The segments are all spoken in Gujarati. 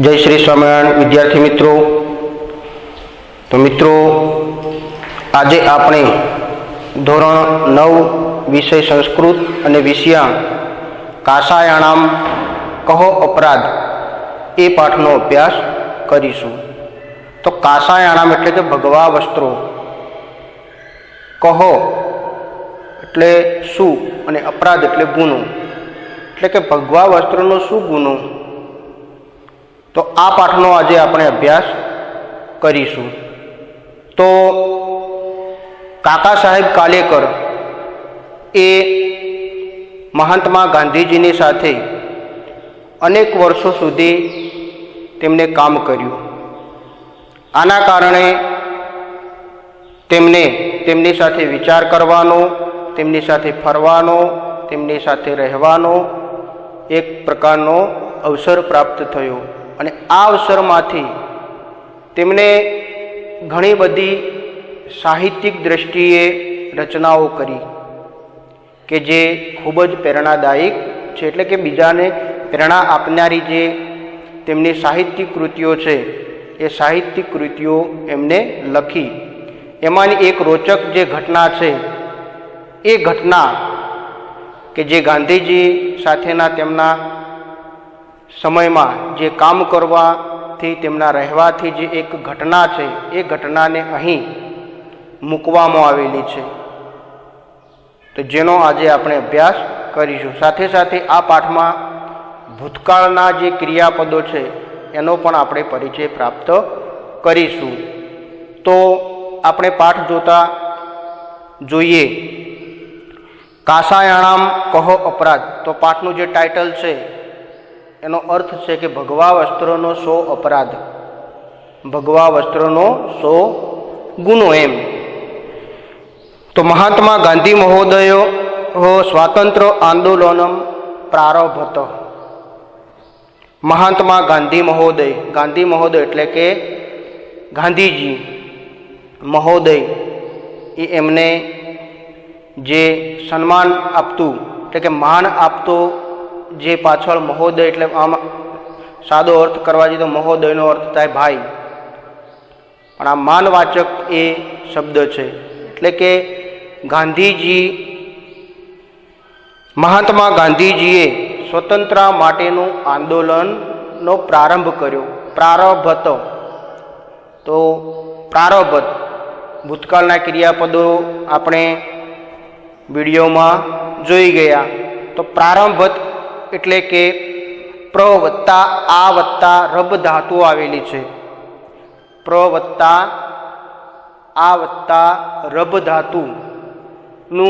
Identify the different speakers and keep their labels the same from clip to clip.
Speaker 1: जय श्री स्वामिनारायण विद्यार्थी मित्रों। तो मित्रों, आज आपणे धोरण 9 विषय संस्कृत और विषया काषायाणाम कहो अपराध ए पाठनो अभ्यास करीशुं। तो काषायाणाम एटले के भगवा वस्त्रों, कहो एटले शुं अने अपराध एटले गुनो, एटले के भगवा वस्त्रोनो शुं गुनो। तो आ पाठनो आज आपणे अभ्यास करीशुं। तो काका साहेब कालेकर ए महात्मा गांधीजीनी साथे अनेक वर्षों सुधी तेमने काम कर्युं। आना कारणे तेमने तेमनी साथे विचार करवानो, तेमनी साथे फरवानो, तेमनी साथे रहेवानो एक प्रकारनो अवसर प्राप्त थयो। અને આ અવસરમાંથી તેમણે ઘણી બધી સાહિત્યિક દ્રષ્ટિએ રચનાઓ કરી કે જે ખૂબ જ પ્રેરણાદાયક છે। એટલે કે બીજાને પ્રેરણા આપનારી જે તેમની સાહિત્યિક કૃતિઓ છે એ સાહિત્યિક કૃતિઓ એમને લખી। એમાંની એક રોચક જે ઘટના છે એ ઘટના કે જે ગાંધીજી સાથેના તેમના समय में जे काम करवाथी तेमना रहेवाथी जे एक घटना है ए घटना ने अहीं मूकवामां आवेली छे। तो जेनो आजे आपणे अभ्यास करीशुं। साथे साथे आ पाठ में भूतकाळना जे क्रियापदों छे एनो पण आपणे परिचय प्राप्त करीशुं। तो आपणे पाठ जोता जोईए काषायाणाम कहो अपराध। तो पाठनुं जे टाइटल छे एनो अर्थ है कि भगवा वस्त्रोनो सो अपराध, भगवा वस्त्रोनो सो गुनो एम। तो महात्मा गांधी महोदय स्वातंत्र आंदोलनम प्रारभत। महात्मा गांधी महोदय, गांधी महोदय एटले के गांधीजी, महोदय ए एमने जे सन्मान आपतुं एटले के मान आपतो जे पाछळ महोदय एटले आम सादो अर्थ करवा जाए तो महोदयनो अर्थ थाय भाई, पण आ मानवाचक ए शब्द छे। एटले के गांधीजी, महात्मा गांधीजीए स्वतंत्रता माटेनुं आंदोलननो प्रारंभ कर्यो। प्रारभत तो प्रारभत भूतकाळना क्रियापदों आपणे विडियोमां जोई गया। तो प्रारंभत एटले के प्र वत्ता आ वत्ता रब धातु आवेली छे। प्र वत्ता आ वत्ता रब धातु नु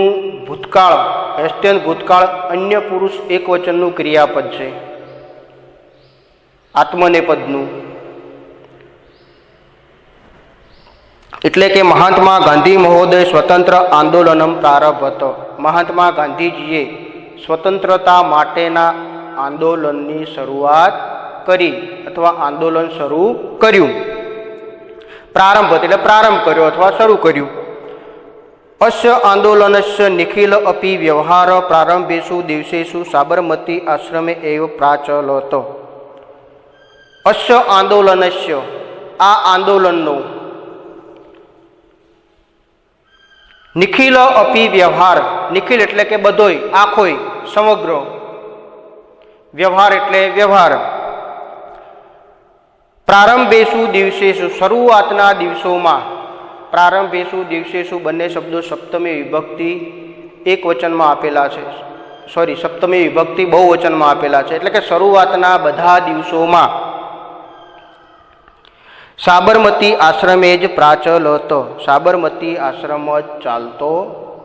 Speaker 1: भूतकाळ, हेस्टेन भूतकाळ अन्य पुरुष एक वचननु क्रियापद छे, आत्मनेपदनु। एटले के महात्मा गांधी महोदय स्वतंत्र आंदोलनम प्रारभत। महात्मा गांधीजीए स्वतंत्रता माटेना आंदोलननी शरूआत करी अथवा आंदोलन शुरू कर्युं। प्रारंभ एटले प्रारंभ कर्यो अथवा शुरू कर्युं। अस्य आंदोलनस्य निखिल अपि व्यवहार प्रारंभेषु दिवसेषु साबरमती आश्रमे एव प्राचलत। अस्य आंदोलनस्य आ आंदोलननो निखिल अपि व्यवहार, निखिल एटले के बधोय, आखोय, समग्र, व्यवहार एटले व्यवहार। प्रारंभेषु दिवसेषु शरूआतना दिवसोमां, प्रारंभेषु दिवसेषु बंने शब्दों सप्तमी विभक्ति एक वचन में आपेला छे, सॉरी सप्तमी विभक्ति बहुवचन में आपेला छे। एटले के शरूआतना बधा दिवसोमां साबरमती आश्रमे ज प्राचलत। साबरमती आश्रम चालतो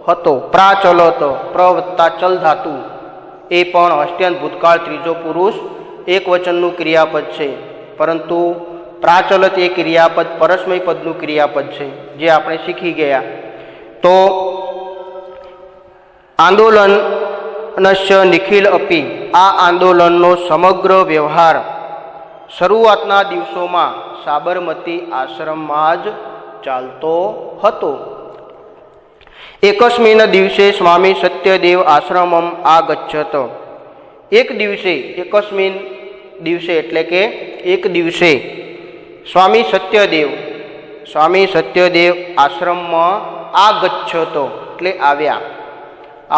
Speaker 1: हतो। प्राचलत, प्रवत्ता चल धातु ए पण हस्त्यंत भूतकाळ त्रीजो पुरुष एक वचननु क्रियापद छे, परंतु प्राचलत ए क्रियापद परस्मय पदनु क्रियापद छे जे आपणे शीखी गया। तो आंदोलनस्य निखिल अपि, आ आंदोलननो समग्र व्यवहार शरूआतना दिवसोमां साबरमती आश्रममां ज चालतो हतो। एकस्मिन् दिवसे स्वामी सत्यदेव आश्रमम आगच्छत। एक दिवसे, एकस्मिन् દિવસે એટલે કે એક દિવસે સ્વામી સત્યદેવ આશ્રમમાં આગચ્છતો એટલે આવ્યા.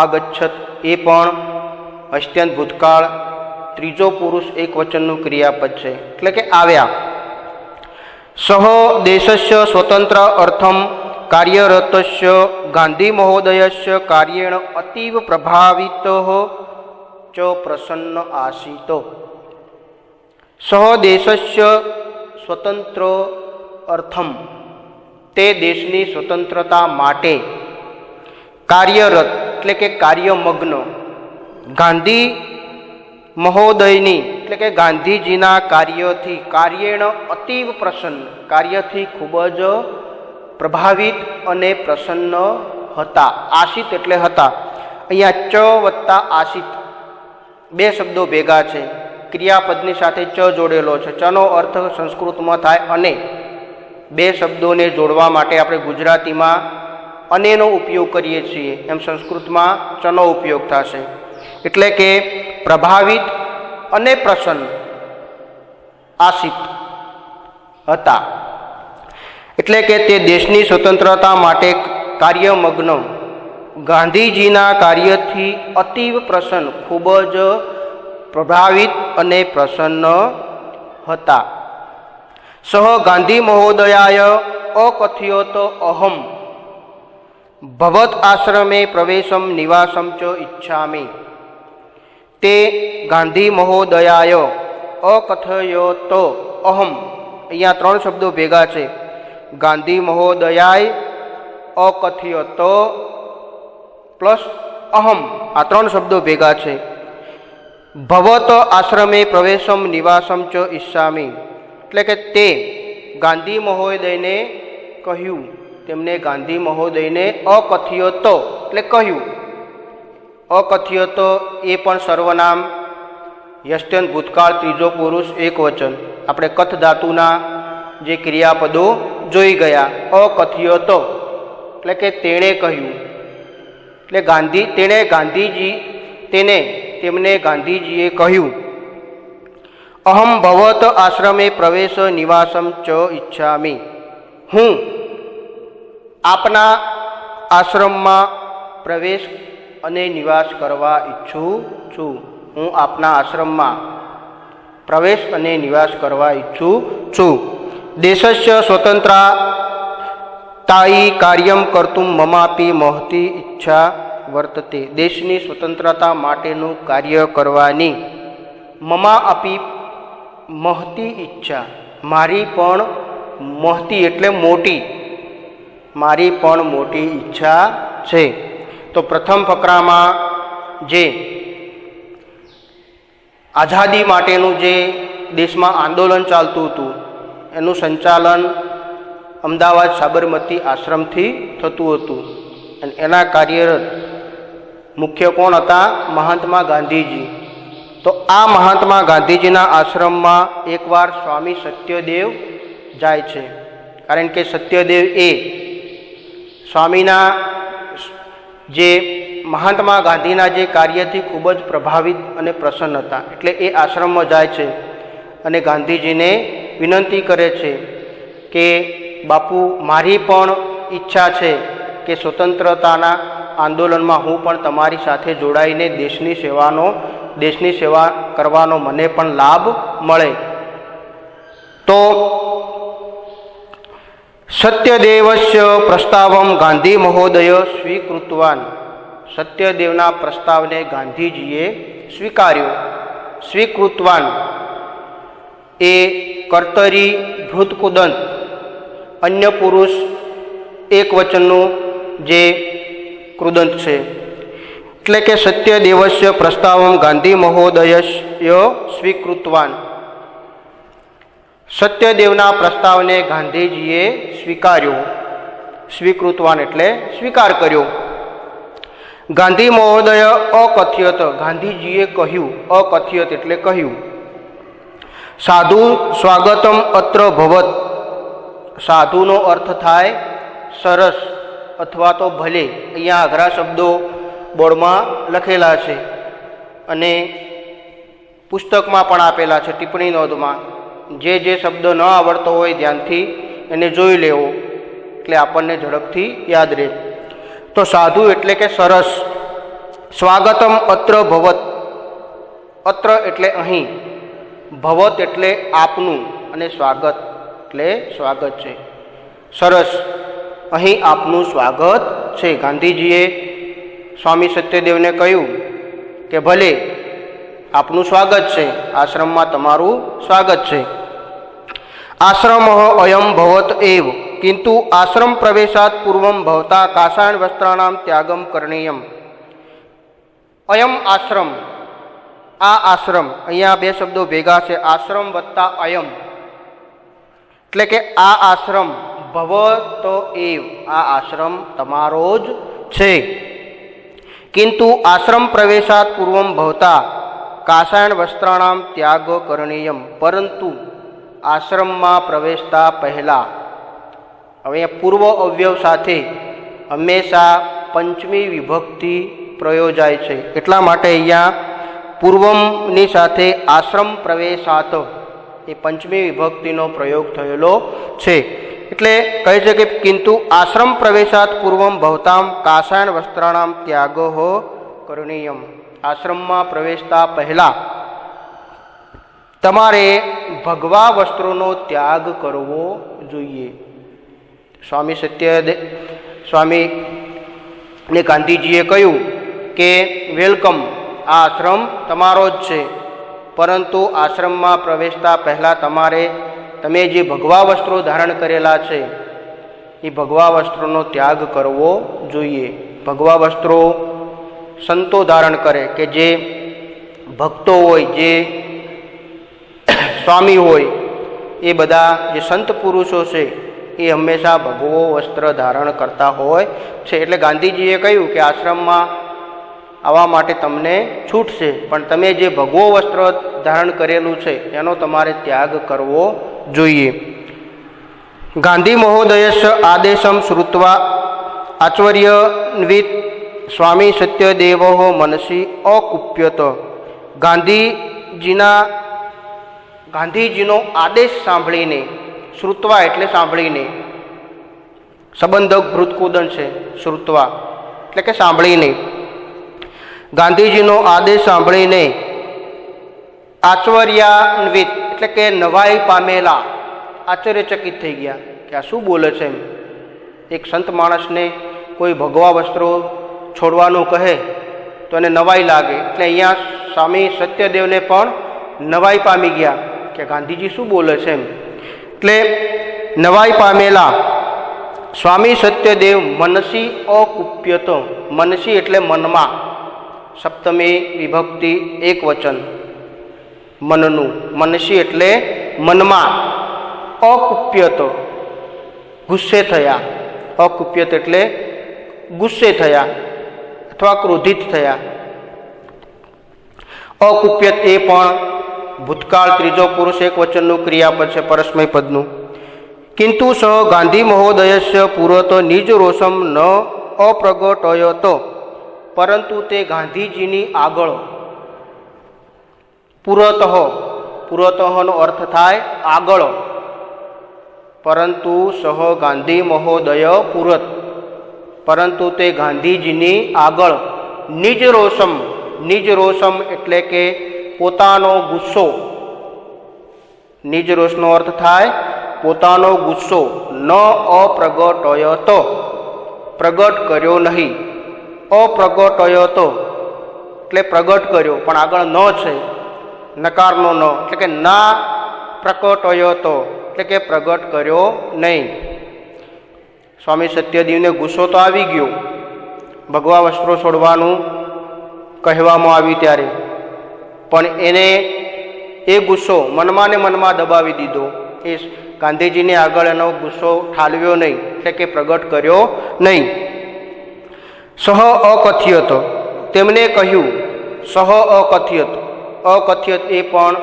Speaker 1: આગચ્છત એ પણ અષ્ટાંત ભૂતકાળ ત્રીજો પુરુષ એક વચનનું ક્રિયાપદ છે એટલે કે આવ્યા. સહ દેશસ્ય સ્વતંત્ર અર્થમ કાર્યરતસ્ય ગાંધી મહોદયસ્ય કાર્યેણ અતીવ પ્રભાવિતો ચ પ્રસન્ન આસીતો. સહ દેશસ્ય સ્વતંત્ર અર્થમ તે દેશની સ્વતંત્રતા માટે કાર્યરત એટલે કે કાર્યમગ્ન ગાંધી મહોદયની એટલે કે ગાંધીજીના કાર્યથી કાર્યેણ અતીવ પ્રસન્ન કાર્યથી ખૂબ જ પ્રભાવિત અને પ્રસન્ન હતા. આશિત એટલે હતા. અહીંયા ચ વત્તા આશિત બે શબ્દો ભેગા છે. ક્રિયાપદની સાથે ચ જોડેલો છે. ચનો અર્થ સંસ્કૃતમાં થાય અને. બે શબ્દોને જોડવા માટે આપણે ગુજરાતીમાં અનેનો ઉપયોગ કરીએ છીએ, એમ સંસ્કૃતમાં ચનો ઉપયોગ થશે. એટલે કે પ્રભાવિત અને પ્રસન્ન આશિત હતા. એટલે કે તે દેશની સ્વતંત્રતા માટે કાર્યમગ્ન ગાંધીજીના કાર્યથી અતીવ પ્રસન્ન ખૂબ જ પ્રભાવિત અને પ્રસન્ન હતા. સહ ગાંધી મહોદયાય અકથયત અહમ ભવત આશ્રમે પ્રવેશમ નિવાસમ ચ ઈચ્છામિ. તે ગાંધી મહોદયાય અકથયત અહમ અહીંયા ત્રણ શબ્દો ભેગા છે. ગાંધી મહોદયાય અકથયત પ્લસ અહમ આ ત્રણ શબ્દો ભેગા છે. ભવત આશ્રમે પ્રવેશમ નિવાસમ ચ ઈચ્છામિ એટલે કે તે ગાંધી મહોદયને કહ્યું, તેમને ગાંધી મહોદયને અકથયત એટલે કહ્યું. અકથયત એ પણ સર્વનામ યષ્ટંત ભૂતકાળ ત્રીજો પુરુષ એક વચન. આપણે કથ ધાતુના જે ક્રિયાપદો જોઈ ગયા. અકથયત એટલે કે તેણે કહ્યું એટલે તેમને ગાંધીજીએ કહ્યું. અહમ ભવત આશ્રમે પ્રવેશ નિવાસમ ચ ઈચ્છામિ. હું આપના આશ્રમમાં પ્રવેશ અને નિવાસ કરવા ઈચ્છું છું. હું આપના આશ્રમમાં પ્રવેશ અને નિવાસ કરવા ઈચ્છું છું. દેશસ્ય સ્વતંત્રતાઈ કાર્યમ કર્તુમ મમાપી મહતી ઈચ્છા વર્તતે. દેશની સ્વતંત્રતા માટેનું કાર્ય કરવાની મમા આપી મહતી ઈચ્છા મારી પણ મહતી એટલે મોટી મારી પણ મોટી ઈચ્છા છે. તો પ્રથમ ફકરામાં જે આઝાદી માટેનું જે દેશમાં આંદોલન ચાલતું હતું એનું સંચાલન અમદાવાદ સાબરમતી આશ્રમથી થતું હતું અને એના કાર્યરત મુખ્ય કોણ હતા? મહાત્મા ગાંધીજી. તો આ મહાત્મા ગાંધીજીના આશ્રમમાં એકવાર સ્વામી સત્યદેવ જાય છે. કારણ કે સત્યદેવ એ સ્વામીના જે મહાત્મા ગાંધીના જે કાર્યથી ખૂબ જ પ્રભાવિત અને પ્રસન્ન હતા એટલે એ આશ્રમમાં જાય છે અને ગાંધીજીને વિનંતી કરે છે કે બાપુ મારી પણ ઈચ્છા છે કે સ્વતંત્રતાના આંદોલનમાં હું પણ તમારી સાથે જોડાઈને દેશની સેવા કરવાનો મને પણ લાભ મળે. તો સત્યદેવસ્ય પ્રસ્તાવમ ગાંધી મહોદય સ્વીકૃતવાન. સત્યદેવના પ્રસ્તાવને ગાંધીજીએ સ્વીકાર્યો. સ્વીકૃતવાન એ કર્તરી ભૃતકુદંત અન્ય પુરુષ એક વચનનું જે કૃદંત છે. એટલે કે સત્યદેવસ્ય પ્રસ્તાવમ ગાંધી મહોદયસ્ય સ્વીકૃતવાન. સત્યદેવના પ્રસ્તાવને ગાંધીજીએ સ્વીકાર્યો. સ્વીકૃતવાન એટલે સ્વીકાર કર્યો. ગાંધી મહોદય અકથ્યત ગાંધીજીએ કહ્યું. અકથ્યત એટલે કહ્યું. સાધુ સ્વાગતમ અત્ર ભવત. સાધુનો અર્થ થાય સરસ અથવા તો ભલે. અહીંયા અઘરા શબ્દો બોર્ડમાં લખેલા છે અને પુસ્તકમાં પણ આપેલા છે, ટિપ્પણી નોંધમાં. જે શબ્દ ન આવડતો હોય ધ્યાનથી એને જોઈ લેવો, એટલે આપણને ઝડપથી યાદ રહે. તો સાધુ એટલે કે સરસ. સ્વાગતમ અત્ર ભવત. અત્ર એટલે અહીં, ભવત એટલે આપનું, અને સ્વાગત એટલે સ્વાગત છે. સરસ, અહીં આપનું સ્વાગત છે. ગાંધીજીએ સ્વામી સત્યદેવને કહ્યું કે ભલે આપનું સ્વાગત છે, આશ્રમમાં તમારું સ્વાગત છે. આશ્રમ અયમ ભવત એવ કિંતુ આશ્રમ પ્રવેશાત પૂર્વમ ભવતા કાષાણ વસ્ત્રાણામ ત્યાગમ કરણીયમ. અયમ આશ્રમ, આ આશ્રમ, અહીંયા બે શબ્દો ભેગા છે, આશ્રમ વત્તા અયમ, એટલે કે આ આશ્રમ ભવત એવ, આ આશ્રમ તમારો જ છે. કિંતુ આશ્રમ પ્રવેશાત પૂર્વમ ભવતા કાષાણ વસ્ત્રાણામ ત્યાગ કરણીયમ, પરંતુ આશ્રમમાં પ્રવેશતા પહેલાં, હવે પૂર્વ અવયવ સાથે હંમેશા પંચમી વિભક્તિ પ્રયોજાય છે, એટલા માટે અહીંયા પૂર્વમની સાથે આશ્રમ પ્રવેશાત એ પંચમી વિભક્તિનો પ્રયોગ થયેલો છે. એટલે કહે છે કે કિંતુ આશ્રમ પ્રવેશાત પૂર્વમ ભવતામ કાષાણ વસ્ત્રાણામ ત્યાગો કરણીયમ, આશ્રમમાં પ્રવેશતા પહેલાં તમારે ભગવા વસ્ત્રોનો ત્યાગ કરવો જોઈએ. સ્વામી ને ગાંધીજીએ કહ્યું કે વેલકમ, આ આશ્રમ તમારો જ છે, પરંતુ આશ્રમમાં પ્રવેશતા પહેલાં તમે જે ભગવા વસ્ત્રો ધારણ કરેલા છે એ ભગવા વસ્ત્રોનો ત્યાગ કરવો જોઈએ. ભગવા વસ્ત્રો સંતો ધારણ કરે, કે જે ભક્તો હોય, જે સ્વામી હોય, એ બધા જે સંત પુરુષો છે એ હંમેશા ભગવો વસ્ત્ર ધારણ કરતા હોય છે. એટલે ગાંધીજીએ કહ્યું કે આશ્રમમાં આવવા માટે તમને છૂટ છે, પણ તમે જે ભગવો વસ્ત્ર ધારણ કરેલું છે એનો તમારે ત્યાગ કરવો જોઈએ. ગાંધી મહોદયસ્ય આદેશમ શ્રુત્વા આચર્યન્વિત સ્વામી સત્યદેવ મનસી અકુપ્યત. ગાંધીજીનો આદેશ સાંભળીને, શ્રુત્વા એટલે સાંભળીને, સંબંધક ભૃતકુદન છે, શ્રુત્વા એટલે કે સાંભળીને, ગાંધીજીનો આદેશ સાંભળીને આચર્યાન્વિત એટલે કે નવાઈ પામેલા, આશ્ચર્યચકિત થઈ ગયા કે આ શું બોલે છે. એક સંત માણસને કોઈ ભગવા વસ્ત્રો છોડવાનું કહે તો એને નવાઈ લાગે, એટલે અહીંયા સ્વામી સત્યદેવને પણ નવાઈ પામી ગયા કે ગાંધીજી શું બોલે છે એમ. એટલે નવાઈ પામેલા સ્વામી સત્યદેવ મનસી અકુપ્યતો, મનસી એટલે મનમાં, સપ્તમી વિભક્તિ એક વચન મનનું, મનસી એટલે મનમાં, અકુપ્યતો ગુસ્સે થયા, અકુપ્યત એટલે ગુસ્સે થયા અથવા ક્રોધિત થયા. અકુપ્યત એ પણ ભૂતકાળ ત્રીજો પુરુષ એક વચનનું ક્રિયાપદ છે, પરસ્મય પદનું. કિંતુ સ ગાંધી મહોદયસ્ય પુરત નિજ રોષમ ન અપ્રગટયતો, પરંતુ તે ગાંધીજીની આગળ, પુરતઃનો અર્થ થાય આગળ, પરંતુ સહ ગાંધી મહોદય પુરત, પરંતુ તે ગાંધીજીની આગળ નિજ રોષમ એટલે કે પોતાનો ગુસ્સો, નિજ રોષનો અર્થ થાય પોતાનો ગુસ્સો, ન અપ્રગટયતો પ્રગટ કર્યો નહીં, અપ્રગટયતો એટલે પ્રગટ કર્યો પણ આગળ ન છે, નકારનો ન, એટલે કે ના પ્રકટયતો એટલે કે પ્રગટ કર્યો નહીં. સ્વામી સત્યદેવને ગુસ્સો તો આવી ગયો, ભગવા વસ્ત્રો છોડવાનું કહેવામાં આવ્યું ત્યારે, પણ એને એ ગુસ્સો મનમાં ને મનમાં દબાવી દીધો. એ ગાંધીજીને આગળ એનો ગુસ્સો ઠાલવ્યો નહીં, એટલે કે પ્રગટ કર્યો નહીં. સહ અકથ્યત, તેમણે કહ્યું, સહ અકથ્યત, અકથ્યત એ પણ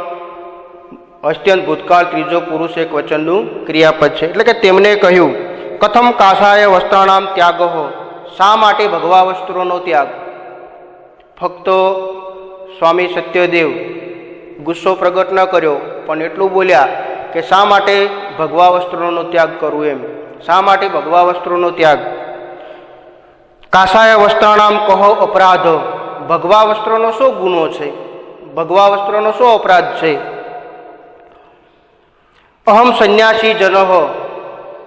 Speaker 1: હસ્ત્યંત ભૂતકાળ ત્રીજો પુરુષ એક વચનનું ક્રિયાપદ છે, એટલે કે તેમણે કહ્યું, કથમ કાષાય વસ્ત્રાણામ ત્યાગો, શા માટે ભગવા વસ્ત્રોનો ત્યાગ. ફક્ત સ્વામી સત્યદેવ ગુસ્સો પ્રગટ ન કર્યો, પણ એટલું બોલ્યા કે શા માટે ભગવા વસ્ત્રોનો ત્યાગ કરવું એમ, શા માટે ભગવા વસ્ત્રોનો ત્યાગ. કાષાય વસ્ત્રાણામ કહો અપરાધ, ભગવા વસ્ત્રોનો શો ગુનો છે, ભગવા વસ્ત્રોનો શો અપરાધ છે. અહમ સંન્યાસી જનઃ,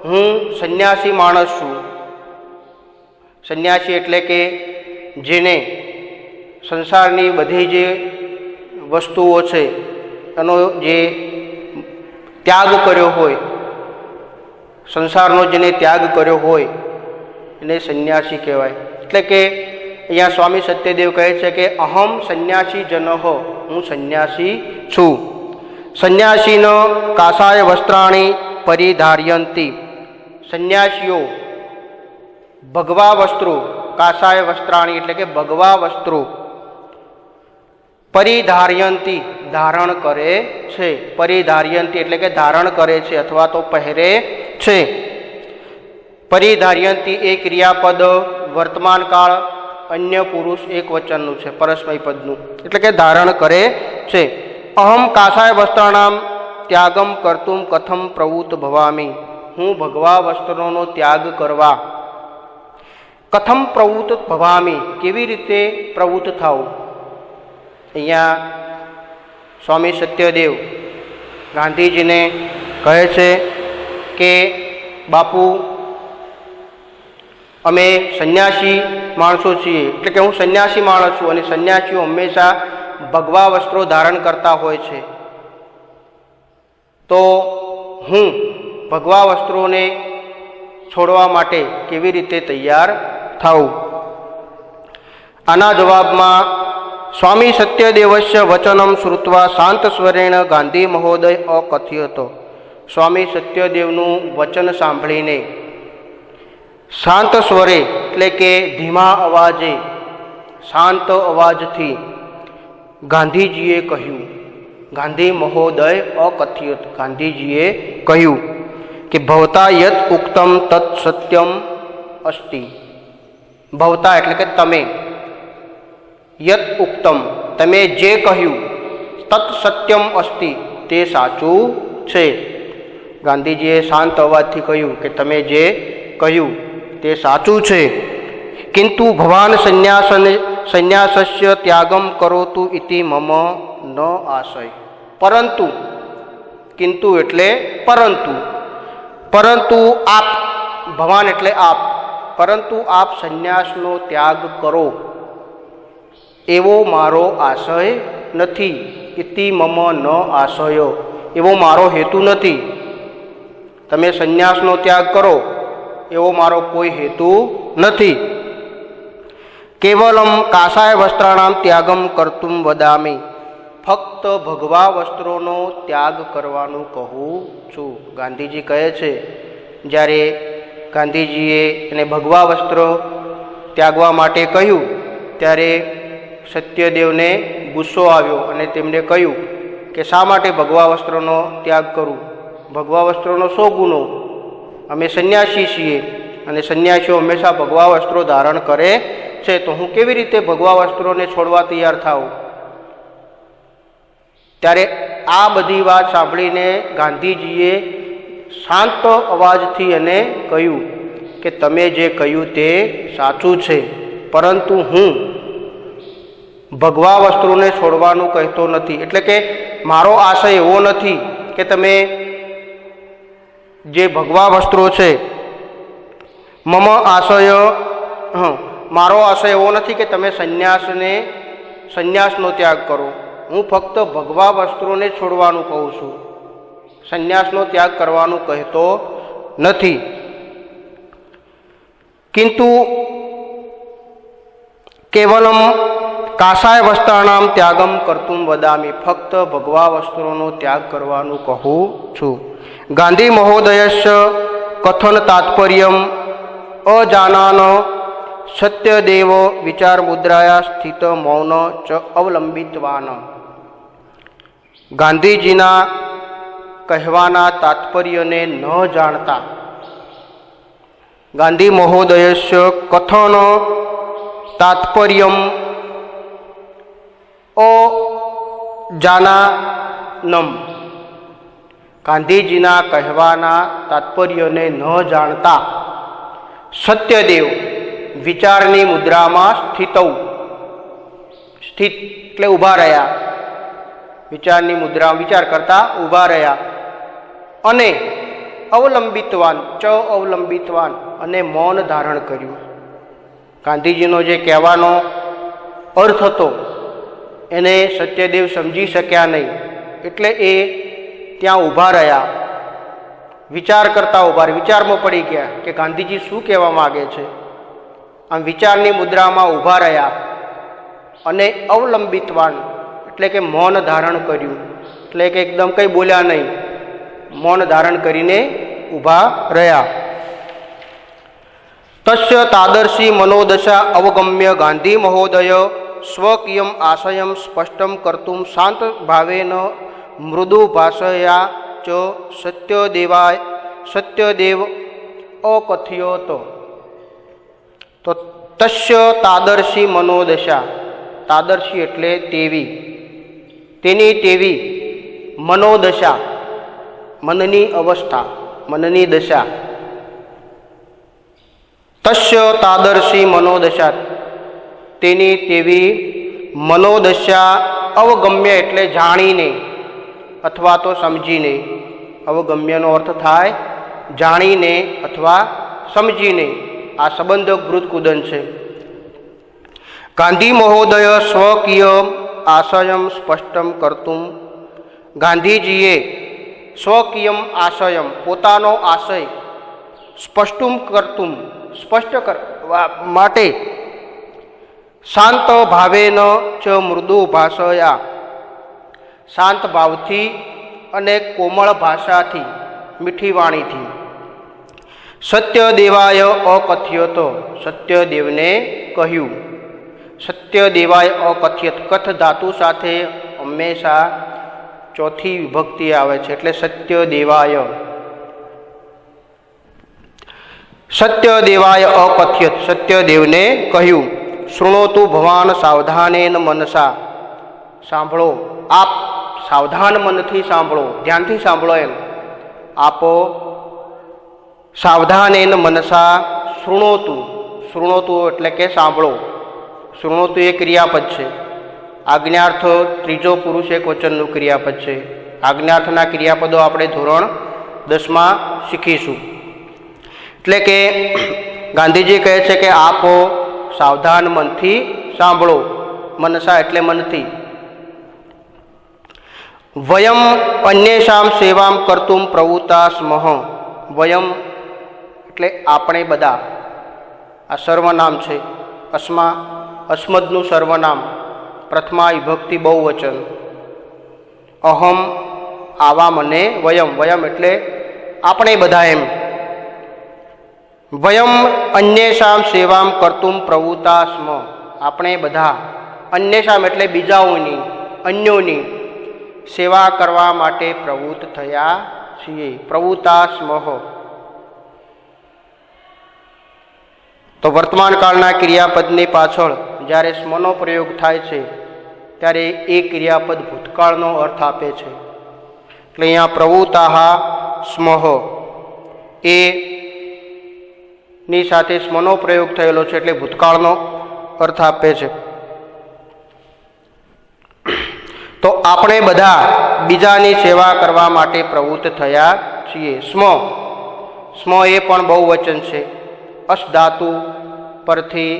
Speaker 1: હું સંન્યાસી માણસ છું. સંન્યાસી એટલે કે જેને સંસારની બધી જે વસ્તુઓ છે એનો જે ત્યાગ કર્યો હોય, સંસારનો જેને ત્યાગ કર્યો હોય એને સંન્યાસી કહેવાય. એટલે કે અહીંયા સ્વામી સત્યદેવ કહે છે કે અહમ સંન્યાસી જનઃ, હું સંન્યાસી છું. સંન્યાસીનો કાષાય વસ્ત્રાણી પરિધાર્યંતી, સંન્યાસીઓ ભગવા વસ્ત્રો, કાષાય વસ્ત્રાણી એટલે કે ભગવા વસ્ત્રો પરિધાર્યંતી ધારણ કરે છે, પરિધાર્યંતી એટલે કે ધારણ કરે છે અથવા તો પહેરે છે. પરિધાર્યંતી એ ક્રિયાપદ વર્તમાન કાળ અન્ય પુરુષ એક વચનનું છે, પરસ્મય પદનું, એટલે કે ધારણ કરે છે. અહમ કાષાય વસ્ત્રાણામ ત્યાગમ કર્તુમ કથમ પ્રવૃત્ત ભવામી, હું ભગવા વસ્ત્રોનો ત્યાગ કરવા કથમ પ્રવૃત્ત ભવામી, કેવી રીતે પ્રવૃત્ત થાઉં. અહીંયા સ્વામી સત્યદેવ ગાંધીજીને કહે છે કે બાપુ અમે સંન્યાસી માણસો છીએ, એટલે કે હું સંન્યાસી માણસ છું અને સંન્યાસીઓ હંમેશા ભગવા વસ્ત્રો ધારણ કરતા હોય છે, તો હું ભગવા વસ્ત્રોને છોડવા માટે કેવી રીતે તૈયાર થાઉં. આના જવાબમાં સ્વામી સત્યદેવસ્ય વચનમ શ્રુત્વા શાંત સ્વરેણ ગાંધી મહોદય અકથયત, સ્વામી સત્યદેવનું વચન સાંભળીને શાંત સ્વરે એટલે કે ધીમા અવાજે, શાંત અવાજથી ગાંધીજીએ કહ્યું, ગાંધી મહોદય અકથયત, ગાંધીજીએ કહ્યું કે ભવતા યત ઉક્તમ તત્ સત્યમ અસ્તિ, ભવતા એટલે કે તમે, યત ઉક્તમ તમે જે કહ્યું, તત્ સત્યમ અસ્તિ તે સાચું છે. ગાંધીજીએ શાંત અવાજથી કહ્યું કે તમે જે કહ્યું તે સાચું છે. કિંતુ ભવાન સંન્યાસસ્ય ત્યાગમ કરોતુ ઇતિ મમ ન આશય, પરંતુ, કિંતુ એટલે પરંતુ, પરંતુ આપ, ભવાન એટલે આપ, પરંતુ આપ સંન્યાસનો ત્યાગ કરો એવો મારો આશય નથી. ઇતિ મમ ન આશય, એવો મારો હેતુ નથી. તમે સંન્યાસનો ત્યાગ કરો એવો મારો કોઈ હેતુ નથી. કેવલમ કાષાય વસ્ત્રાણામ ત્યાગમ કર્તુમ વદામી, ફક્ત ભગવા વસ્ત્રોનો ત્યાગ કરવાનું કહું છું. ગાંધીજી કહે છે જ્યારે ગાંધીજીએ એને ભગવા વસ્ત્રો ત્યાગવા માટે કહ્યું ત્યારે સત્યદેવને ગુસ્સો આવ્યો અને તેમને કહ્યું કે શા માટે ભગવા વસ્ત્રોનો ત્યાગ કરું, ભગવા વસ્ત્રોનો શો ગુનો, અમે સંન્યાસી છીએ અને સંન્યાસીઓ હંમેશા ભગવા વસ્ત્રો ધારણ કરે છે, તો હું કેવી રીતે ભગવા વસ્ત્રોને છોડવા તૈયાર થાઉં. ત્યારે આ બધી વાત સાંભળીને ગાંધીજીએ શાંત અવાજથી એને કહ્યું કે તમે જે કહ્યું તે સાચું છે, પરંતુ હું ભગવા વસ્ત્રોને છોડવાનું કહેતો નથી. એટલે કે મારો આશય એવો નથી કે તમે જે ભગવા વસ્ત્રો છે, મમ આશય, મારો આશય એવો નથી કે તમે સંન્યાસનો ત્યાગ કરો. હું ફક્ત ભગવા વસ્ત્રોને છોડવાનું કહું છું, સંન્યાસનો ત્યાગ કરવાનું કહેતો નથી. કિંતુ કેવલમ કાષાય વસ્ત્રાણામ ત્યાગમ કર્તુમ વદામી, ફક્ત ભગવા વસ્ત્રોનો ત્યાગ કરવાનું કહું છું. ગાંધી મહોદયસ્ય કથન તાત્પર્યમ અજાનાન સત્યદેવ વિચાર મુદ્રાયા સ્થિત મૌન ચ અવલંબિતવાન, ગાંધીજીના કહેવાના તાત્પર્યને ન જાણતા, ગાંધી મહોદયસ્ય કથન તાત્પર્યમ જાનાનમ, ગાંધીજીના કહેવાના તાત્પર્યને ન જાણતા સત્યદેવ વિચારની મુદ્રામાં સ્થિત એટલે ઊભા રહ્યા, વિચારની મુદ્રામાં વિચાર કરતા ઊભા રહ્યા, અને અવલંબિતવાન અવલંબિતવાન અને મૌન ધારણ કર્યું. ગાંધીજીનો જે કહેવાનો અર્થ હતો એને સત્યદેવ સમજી શક્યા નહીં, એટલે એ ત્યાં ઊભા રહ્યા, વિચાર કરતા ઊભા રહ્યા, વિચારમાં પડી ગયા કે ગાંધીજી શું કહેવા માગે છે. આમ વિચારની મુદ્રામાં ઊભા રહ્યા અને અવલંબિતવાન એટલે કે મૌન ધારણ કર્યું, એટલે કે એકદમ કંઈ બોલ્યા નહીં, મૌન ધારણ કરીને ઊભા રહ્યા. તસ્ય તાદર્શી મનોદશા અવગમ્ય ગાંધી મહોદય સ્વકીયમ આશયમ સ્પષ્ટમ કર્તુમ શાંત ભાવેન મૃદુ ભાષયા ચ સત્યદેવ અકથ્યોત. તો તસ્ય તાદર્શી મનોદશા, તાદર્શી એટલે તેવી, તેની તેવી મનોદશા, મનની અવસ્થા, મનની દશા. તસ્ય તાદર્શી મનોદશા, તેની તેવી મનોદશા અવગમ્ય એટલે જાણીને અથવા તો સમજીને. અવગમ્યનો અર્થ થાય જાણીને અથવા સમજીને. આ સંબંધકૃત કુદન છે. ગાંધી મહોદય સ્વકીય આશયમ સ્પષ્ટમ કર્તુમ, ગાંધીજીએ સ્વકીયમ આશયમ પોતાનો આશય સ્પષ્ટુમ કર્તુમ સ્પષ્ટ કરવા માટે શાંત ભાવેન ચ મૃદુ ભાષયા, શાંત ભાવથી અને કોમળ ભાષાથી, મીઠી વાણીથી સત્યદેવાય અકથ્યત, સત્યદેવને કહ્યું. સત્યદેવાય અકથ્યત, કથ ધાતુ સાથે હંમેશા ચોથી વિભક્તિ આવે છે, એટલે સત્યદેવાય. સત્યદેવાય અકથ્યત, સત્યદેવને કહ્યું. શૃણોતુ ભવાન સાવધાનેન મનસા, સાંભળો આપ, સાવધાન મનથી સાંભળો, ધ્યાનથી સાંભળો એમ. આપો સાવધાનેન મનસા શૃણોતુ, શૃણોતુ એટલે કે સાંભળો. શૃણોતુ એ ક્રિયાપદ છે. આજ્ઞાર્થ ત્રીજો પુરુષ એક વચનનું ક્રિયાપદ છે. આજ્ઞાર્થના ક્રિયાપદો આપણે ધોરણ 10માં શીખીશું. એટલે કે ગાંધીજી કહે છે કે આપો સાવધાન મનથી સાંભળો, મનસા એટલે મનથી. વયમ અન્યેષામ સેવામ કર્તુમ પ્રવૃત્તા સ્મઃ, વયમ એટલે આપણે બધા, આ સર્વનામ છે. અસ્મદનું સર્વનામ, પ્રથમા વિભક્તિ બહુવચન. અહમ આવા મને, વયમ, વયમ એટલે આપણે બધા એમ. વયમ અન્યેષામ સેવામ કર્તુમ પ્રવૃત્તા સ્મ, આપણે બધા, અન્યેષામ એટલે બીજાઓની, અન્યોની સેવા કરવા માટે પ્રવૃત્ત થયા છીએ. પ્રવૃત્તા સ્મઃ. તો વર્તમાન કાળના ક્રિયાપદની પાછળ જ્યારે સ્મનો પ્રયોગ થાય છે ત્યારે એ ક્રિયાપદ ભૂતકાળનો અર્થ આપે છે. એટલે અહીંયા પ્રવૃત્તા સ્મઃ એ ની સાથે સ્મનો પ્રયોગ થયેલો છે, એટલે ભૂતકાળનો અર્થ આપે છે. તો આપણે બધા બીજાની સેવા કરવા માટે પ્રવૃત્ત થયા છીએ. સ્મ એ પણ બહુવચન છે. અસ ધાતુ પરથી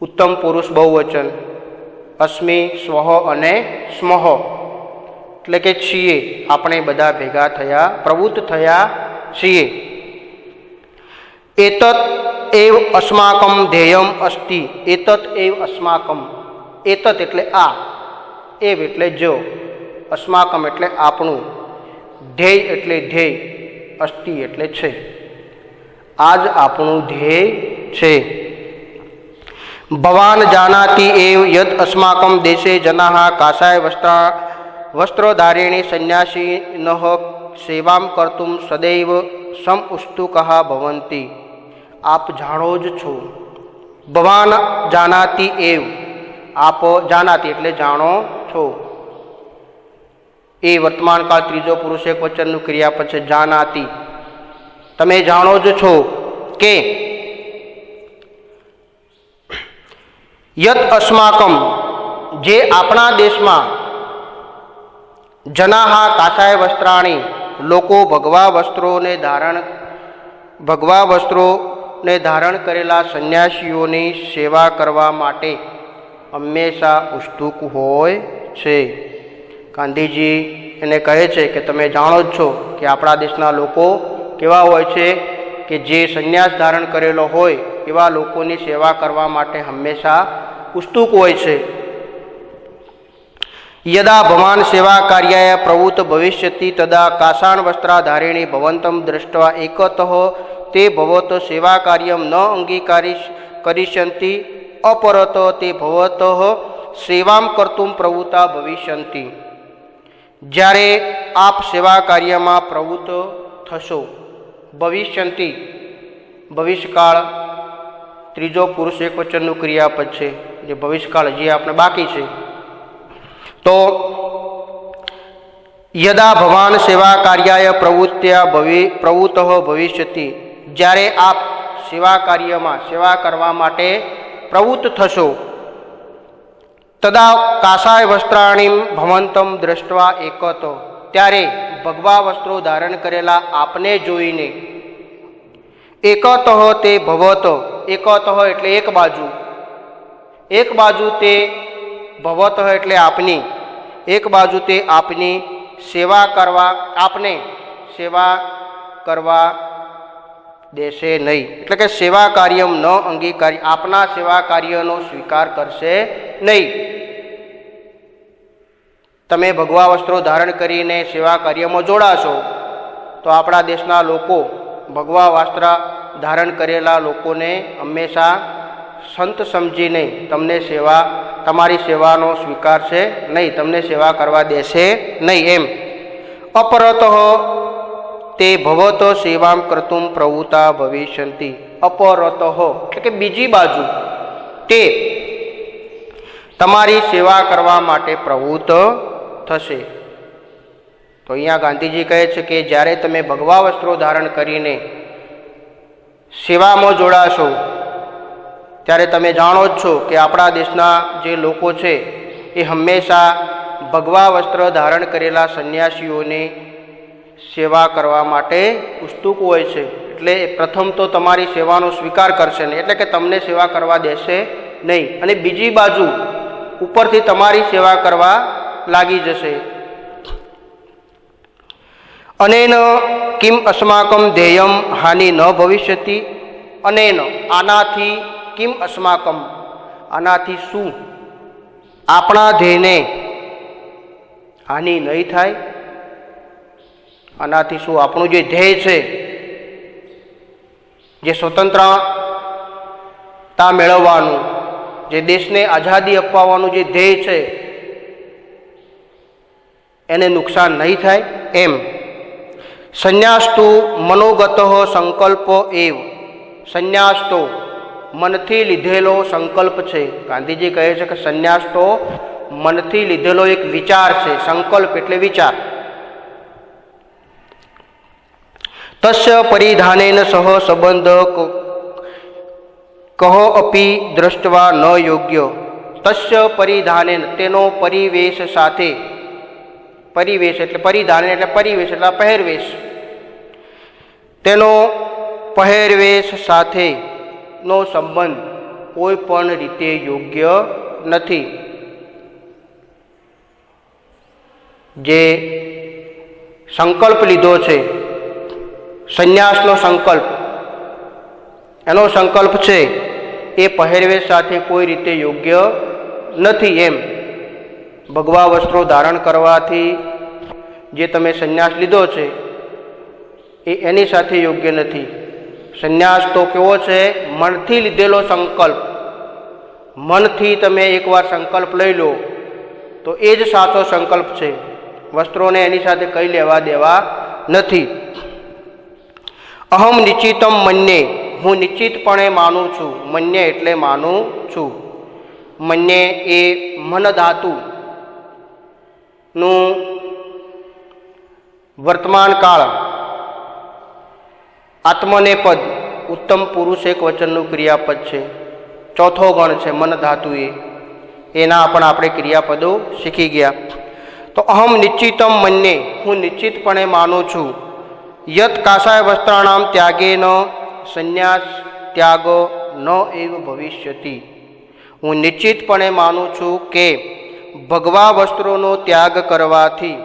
Speaker 1: ઉત્તમ પુરુષ બહુવચન. અસ્મિ, સ્વઃ અને સ્મઃ એટલે કે છીએ, આપણે બધા ભેગા થયા, પ્રવૃત્ત થયા છીએ. એતત એવ અસ્માકમ ધ્યેયમ અસ્તિ, એતત એવ અસ્માકમ, એતત એટલે આ, એવ એટલે જો, અસ્માકમ એટલે આપણું, ધ્યેય એટલે ધ્યેય, અસ્તિ એટલે છે, આ જ આપણું ધ્યેય છે. ભવાન જાનાતિ એવ યદ અસ્માકમ દેશે જનાઃ કાષાય વસ્ત્રધારિણી સંન્યાસીનઃ સેવામ કર્તુમ સદૈવ સમઉત્સુકઃ ભવન્તિ. આપ જાણો જ છો. ભવાન જાનાતિ એવ, आप जानाति एटले जाणो छो। ए वर्तमान काल त्रीजो पुरुष एकवचननुं क्रियापद छे जानाति। तमे जाणो ज छो के यत अस्माकम जे आपणा देशमां जनाः काषाय वस्त्राणि लोको भगवा वस्त्रोने धारण करेला सन्यासीओनी सेवा करवा माटे हमेशा उत्सुक होय छे। गांधीजी एने कहे छे के तमे जाणो छो कि आपणा देशना लोको केवा होय छे कि जे संन्यास धारण करेलो होय एवा लोकोनी सेवा करवा माटे हमेशा उत्सुक होय छे। यदा भवान् सेवा कार्याय प्रवृत्त भविष्यति तदा काषाण वस्त्राधारिणी भवन्तं दृष्ट्वा एकतः ते भवतः सेवा कार्यं न अंगीकरिष्यन्ति अपरतः ते भवतः सेवां कर्तुं प्रवृत्ता भविष्यन्ति। ज्यारे आप सेवा कार्यमां प्रवृत्त थशो, भविष्यन्ति भविष्यकाळ त्रीजो पुरुष एकवचननुं क्रियापद छे जे भविष्यकाळ हजी आपणे बाकी छे। तो यदा भवान सेवा कार्याय प्रवृत्तः भविष्यति, ज्यारे आप सेवा कार्यमां सेवा करवा माटे प्रवृत्त थशो, तदा काषाय वस्त्राणि भवन्तं दृष्ट्वा एकत, त्यारे भगवा वस्त्रो धारण करेला आपने जोईने एकतः ते भवत, एकतः एटले एक बाजू ते भवतः एटले आपनी, एक बाजू ते आपनी सेवा करवा आपने सेवा करवा देशे नहीं, एटले के सेवा कार्यम न अंगीकारी आपना सेवा कार्यनो स्वीकार करशे नहीं। तमे भगवा वस्त्रो धारण करीने सेवा कार्यमां जोड़ाशो तो आपणा देशना लोको भगवा वस्त्र धारण करेला लोकोने हमेशा संत समझीने तमने सेवा तमारी सेवानो स्वीकारशे नहीं, तमने सेवा करवा देशे नहीं। एम अपरतः ते भवतो सेवां कर्तुं प्रवृत्ता भविष्यन्ति। अपरतः એટલે કે બીજી બાજુ તે તમારી સેવા કરવા માટે પ્રવૃત્ત થશે। તો અહીંયા ગાંધીજી કહે છે કે જ્યારે તમે ભગવા વસ્ત્રો ધારણ કરીને સેવામાં જોડાશો ત્યારે તમે જાણો જ છો કે આપણા દેશના જે લોકો છે એ હંમેશા ભગવા વસ્ત્ર ધારણ કરેલા સંન્યાસીઓની સેવા કરવા માટે ઉત્સુક હોય છે। એટલે પ્રથમ તો તમારી સેવાનો સ્વીકાર કરશે નહીં, એટલે કે તમને સેવા કરવા દેશે નહીં, અને બીજી બાજુ ઉપરથી તમારી સેવા કરવા લાગી જશે। अनेन किम अस्माकं ध्येयं हानि न भविष्यति। अनेन आनाथी किम अस्माकं आनाथी शू आपणा ध्येयने हानि नहीं थाय। आनाथी शू आपणुं जे ध्येय छे जे स्वतंत्रता मेळववानुं जे देशने आजादी अपाववानुं जे ध्येय छे एने नुकसान नहीं थाय। एम संन्यास तो मनोगतः संकल्प एव। संन्यास तो मनथी लीधेलो संकल्प छे। गांधीजी कहे छे कि संन्यास तो मनथी लीधेलो एक विचार छे। संकल्प एटले विचार। तस्य परिधानेन सह संबंध कह अपि दृष्ट्वा न योग्य। तस्य परिधानेन तेनो परिवेश साथे, परिवेश एटले परिधान एटले परिवेश एटले पहेरवेश, तेनो पहेरवेश साथे नो संबंध कोई पण रीते योग्य नथी। जे संकल्प लीधो छे संन्यासनो संकल्प, एनो संकल्प छे ए पहेरवेश साथे कोई रीते योग्य नथी। एम भगवा वस्त्रो धारण करवाथी जे तमे संन्यास लीधो छे ए एनी साथे योग्य नथी। संन्यास तो केवो छे मनथी लीधेलो संकल्प। मनथी तमे एकवार संकल्प लई लो तो ए ज साचो संकल्प छे। वस्त्रोने एनी साथे कई लेवा देवा नथी। अहम निश्चितम मन्ये, हूँ निश्चितपणे मानु छूं। मन्ये एटले मानु छूं। મન્યે એ મન ધાતુનું વર્તમાન કાળ આત્મનેપદ ઉત્તમ પુરુષ એક વચનનું ક્રિયાપદ છે. ચોથો ગણ છે મન ધાતુ એના પણ આપણે ક્રિયાપદો શીખી ગયા. તો અહમ નિશ્ચિતમ મન્યે હું નિશ્ચિતપણે માનું છું યત કાષાય વસ્ત્રાણામ ત્યાગેન સંન્યાસ ત્યાગ ન એવ ભવિષ્યતિ. હું નિશ્ચિતપણે માનું છું કે ભગવા વસ્ત્રોનો ત્યાગ કરવાથી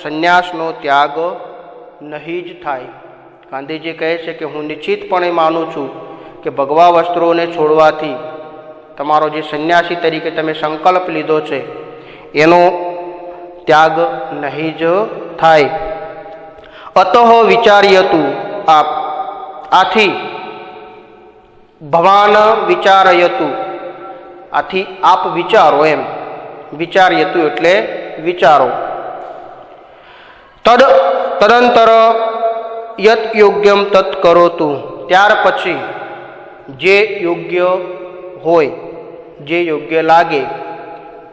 Speaker 1: સંન્યાસનો ત્યાગ નહીં જ થાય. ગાંધીજી કહે છે કે હું નિશ્ચિતપણે માનું છું કે ભગવા વસ્ત્રોને છોડવાથી તમારો જે સંન્યાસી તરીકે તમે સંકલ્પ લીધો છે એનો ત્યાગ નહીં જ થાય. અતઃ વિચાર્યતું આપ આથી ભવાન વિચારયતું આથી આપ વિચારો એમ વિચાર્યતું એટલે વિચારો. તદંતર યત યોગ્યમ તત્ કરોતું ત્યાર પછી જે યોગ્ય હોય જે યોગ્ય લાગે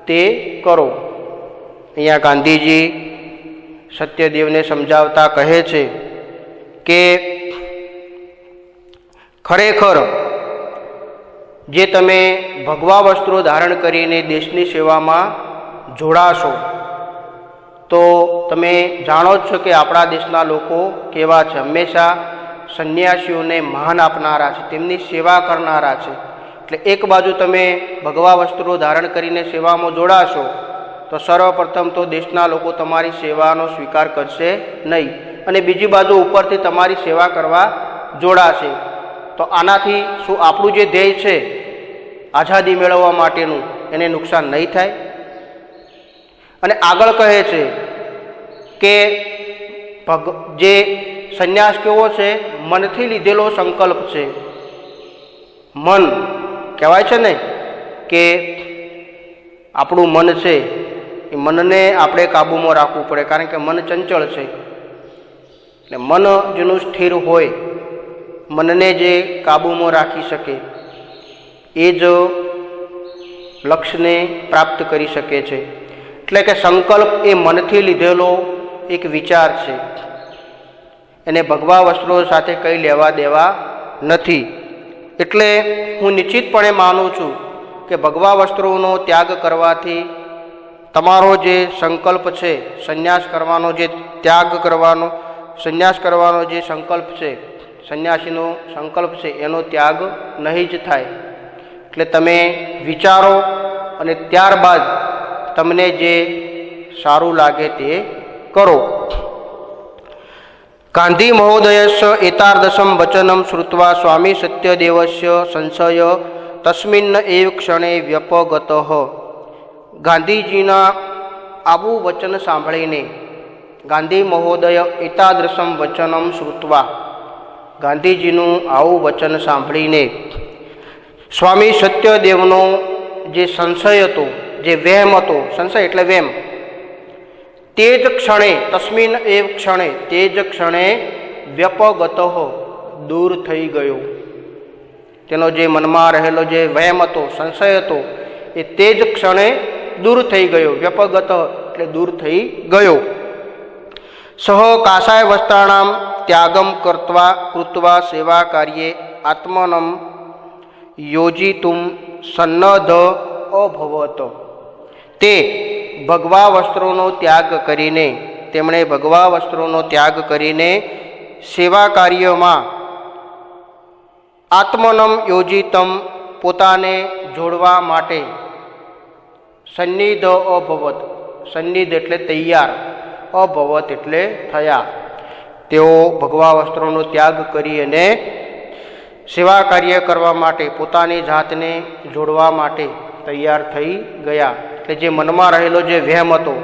Speaker 1: તે કરો. અહીંયા ગાંધીજી સત્યદેવને સમજાવતા કહે છે કે ખરેખર જે તમે ભગવા વસ્ત્રો ધારણ કરીને દેશની સેવામાં જોડાશો તો તમે જાણો જ છો કે આપણા દેશના લોકો કેવા છે. હંમેશા સંન્યાસીઓને માન આપનારા છે, તેમની સેવા કરનારા છે. એટલે એક બાજુ તમે ભગવા વસ્ત્રો ધારણ કરીને સેવામાં જોડાશો તો સર્વપ્રથમ તો દેશના લોકો તમારી સેવાનો સ્વીકાર કરશે નહીં, અને બીજી બાજુ ઉપરથી તમારી સેવા કરવા જોડાશે. તો આનાથી શું આપણું જે ધ્યેય છે આઝાદી મેળવવા માટેનું એને નુકસાન નહીં થાય? અને આગળ કહે છે કે જે સંન્યાસ કેવો છે? મનથી લીધેલો સંકલ્પ છે. મન કહેવાય છે ને કે આપણું મન છે એ મનને આપણે કાબૂમાં રાખવું પડે, કારણ કે મન ચંચળ છે. એટલે મન જેનું સ્થિર હોય, મનને જે કાબૂમાં રાખી શકે એ જ લક્ષ્યને પ્રાપ્ત કરી શકે છે. એટલે કે સંકલ્પ એ મનથી લીધેલો એક વિચાર છે, એને ભગવા વસ્ત્રો સાથે કંઈ લેવા દેવા નથી. એટલે હું નિશ્ચિતપણે માનું છું કે ભગવા વસ્ત્રોનો ત્યાગ કરવાથી તમારો જે સંકલ્પ છે સંન્યાસ કરવાનો, જે ત્યાગ કરવાનો સંન્યાસ કરવાનો જે સંકલ્પ છે, સંન્યાસીનો સંકલ્પ છે, એનો ત્યાગ નહીં જ થાય. એટલે તમે વિચારો અને ત્યારબાદ તમને જે સારું લાગે તે કરો. ગાંધી મહોદયસ્ય એતાર્દશમ વચનમ શ્રુત્વા સ્વામી સત્યદેવસ્ય સંશય તસ્મિન્ન એવ ક્ષણે વ્યપગતઃ. ગાંધીજીના આવું વચન સાંભળીને, ગાંધી મહોદય એતાદૃશમ વચનમ શ્રુત્વા, ગાંધીજીનું આવું વચન સાંભળીને સ્વામી સત્યદેવનો જે સંશય હતો, જે વહેમ હતો, સંશય એટલે વહેમ, તે જ ક્ષણે તસ્મિન એવ ક્ષણે તે જ ક્ષણે વ્યપગત દૂર થઈ ગયો. તેનો જે મનમાં રહેલો જે વહેમ હતો, સંશય હતો, એ તે જ ક્ષણે દૂર થઈ ગયો. વ્યપગત એટલે દૂર થઈ ગયો. સહ કાષાય વસ્ત્રાણામ ત્યાગમ કૃત્વા સેવા કાર્યે આત્મનમ યોજિતુમ સન્નદ્ધ અભવત. તે ભગવા વસ્ત્રોનો ત્યાગ કરીને, તેમણે ભગવા વસ્ત્રોનો ત્યાગ કરીને સેવા કાર્યમાં આત્મનમ યોજિતમ પોતાને જોડવા માટે સન્નિધ અભવત, સન્નિધ એટલે તૈયાર, અભવત એટલે થયા. તેઓ ભગવા વસ્ત્રોનો ત્યાગ કરી અને સેવા કાર્ય કરવા માટે, પોતાની જાતને જોડવા માટે તૈયાર થઈ ગયા. એટલે જે મનમાં રહેલો જે વહેમ હતો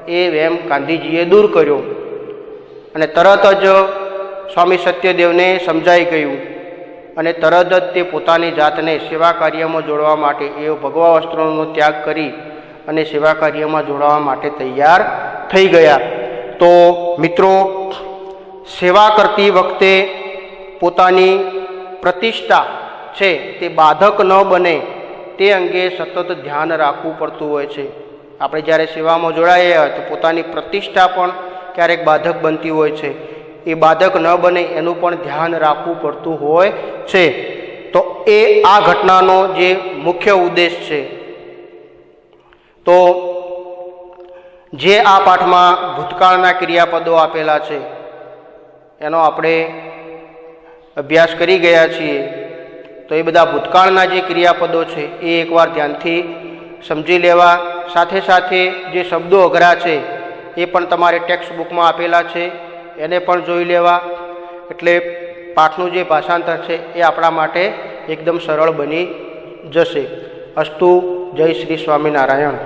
Speaker 1: એ વહેમ ગાંધીજીએ દૂર કર્યો, અને તરત જ સ્વામી સત્યદેવને સમજાઈ ગયું, અને તરત જ તે પોતાની જાતને સેવા કાર્યમાં જોડવા માટે એ ભગવા વસ્ત્રોનો ત્યાગ કરી અને સેવા કાર્યમાં જોડાવા માટે તૈયાર થઈ ગયા. તો મિત્રો, સેવા કરતી વખતે પોતાની પ્રતિષ્ઠા છે તે બાધક ન બને તે અંગે સતત ધ્યાન રાખવું પડતું હોય છે. આપણે જ્યારે સેવામાં જોડાયા હોય તો પોતાની પ્રતિષ્ઠા પણ ક્યારેક બાધક બનતી હોય છે. એ બાધક ન બને એનું પણ ધ્યાન રાખવું પડતું હોય છે. તો એ આ ઘટનાનો જે મુખ્ય ઉદ્દેશ છે. તો જે આ પાઠમાં ભૂતકાળના ક્રિયાપદો આપેલા છે એનો આપણે અભ્યાસ કરી ગયા છીએ. તો એ બધા ભૂતકાળના જે ક્રિયાપદો છે એ એકવાર ધ્યાનથી સમજી લેવા. સાથે સાથે જે શબ્દો અઘરા છે એ પણ તમારે ટેક્સ્ટ બુકમાં આપેલા છે, એને પણ જોઈ લેવા. એટલે પાઠનું જે ભાષાંતર છે એ આપણા માટે એકદમ સરળ બની જશે. અસ્તુ. જય શ્રી સ્વામિનારાયણ.